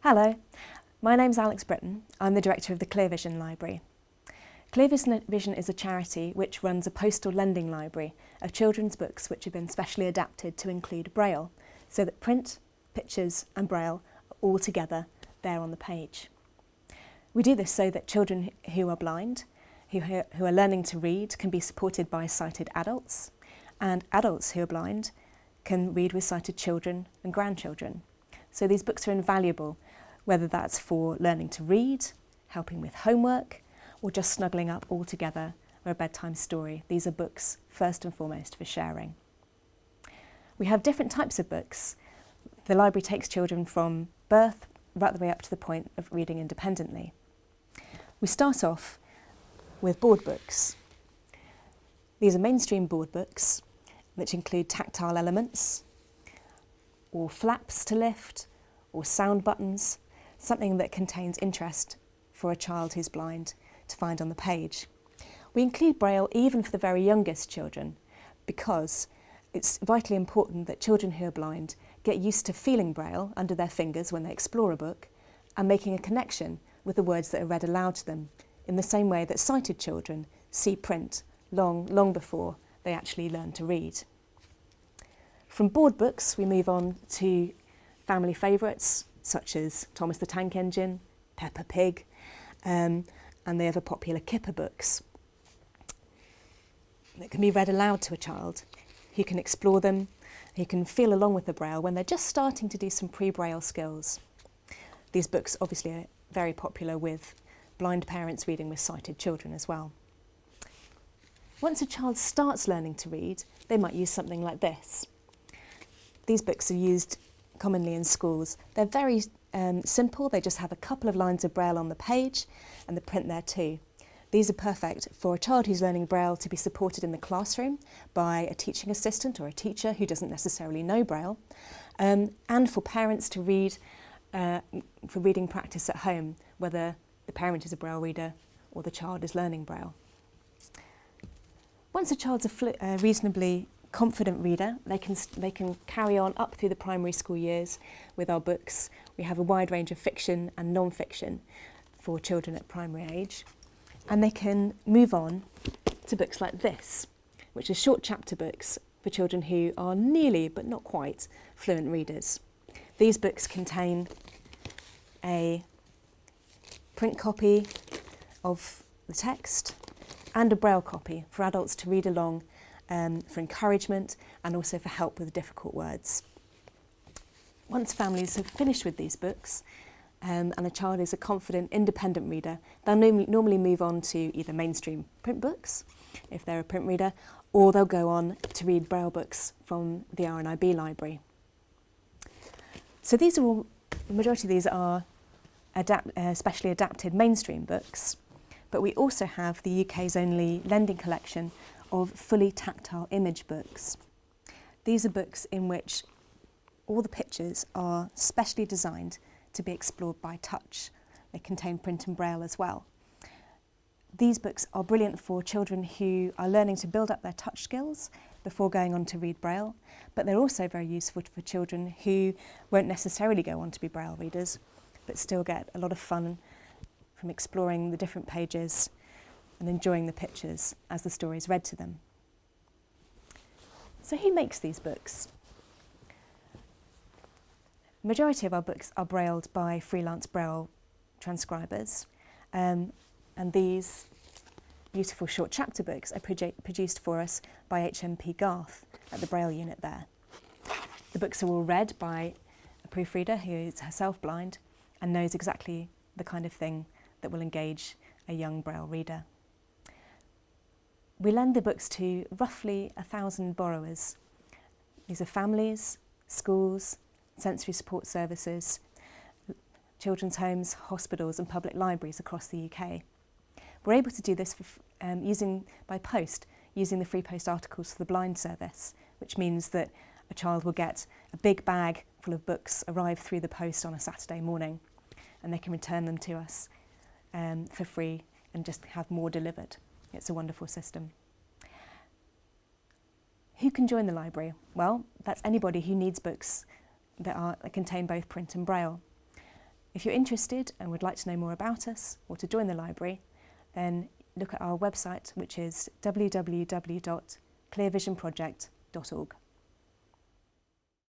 Hello, my name's Alex Britton. I'm the director of the ClearVision Library. ClearVision is a charity which runs a postal lending library of children's books which have been specially adapted to include braille, so that print, pictures and braille are all together there on the page. We do this so that children who are blind, who are learning to read, can be supported by sighted adults, and adults who are blind can read with sighted children and grandchildren. So these books are invaluable, whether that's for learning to read, helping with homework, or just snuggling up all together for a bedtime story. These are books first and foremost for sharing. We have different types of books. The library takes children from birth right the way up to the point of reading independently. We start off with board books. These are mainstream board books which include tactile elements, or flaps to lift, or sound buttons, something that contains interest for a child who's blind to find on the page. We include braille even for the very youngest children because it's vitally important that children who are blind get used to feeling braille under their fingers when they explore a book and making a connection with the words that are read aloud to them in the same way that sighted children see print long before they actually learn to read. From board books we move on to family favourites such as Thomas the Tank Engine, Peppa Pig, and the other popular Kipper books that can be read aloud to a child who can explore them, who can feel along with the braille when they're just starting to do some pre-braille skills. These books obviously are very popular with blind parents reading with sighted children as well. Once a child starts learning to read, they might use something like this. These books are used commonly in schools. They're very simple. They just have a couple of lines of braille on the page and the print there too. These are perfect for a child who's learning braille to be supported in the classroom by a teaching assistant or a teacher who doesn't necessarily know braille, and for parents to read for reading practice at home, whether the parent is a braille reader or the child is learning braille. Once a child's a reasonably confident reader, they can carry on up through the primary school years with our books. We have a wide range of fiction and non-fiction for children at primary age, and they can move on to books like this, which are short chapter books for children who are nearly but not quite fluent readers. These books contain a print copy of the text and a braille copy for adults to read along for encouragement and also for help with difficult words. Once families have finished with these books and a child is a confident, independent reader, they'll normally move on to either mainstream print books, if they're a print reader, or they'll go on to read braille books from the RNIB library. So these are all, the majority of these are specially adapted mainstream books, but we also have the UK's only lending collection of fully tactile image books. These are books in which all the pictures are specially designed to be explored by touch. They contain print and braille as well. These books are brilliant for children who are learning to build up their touch skills before going on to read braille, but they're also very useful for children who won't necessarily go on to be braille readers, but still get a lot of fun from exploring the different pages and enjoying the pictures as the story is read to them. So who makes these books? The majority of our books are brailled by freelance braille transcribers, and these beautiful short chapter books are produced for us by HMP Garth at the braille unit there. The books are all read by a proofreader who is herself blind and knows exactly the kind of thing that will engage a young braille reader. We lend the books to roughly 1,000 borrowers. These are families, schools, sensory support services, children's homes, hospitals and public libraries across the UK. We're able to do this by post, using the free post articles for the blind service, which means that a child will get a big bag full of books arrive through the post on a Saturday morning, and they can return them to us for free and just have more delivered. It's a wonderful system. Who can join the library? Well, that's anybody who needs books that contain both print and braille. If you're interested and would like to know more about us or to join the library, then look at our website, which is www.clearvisionproject.org.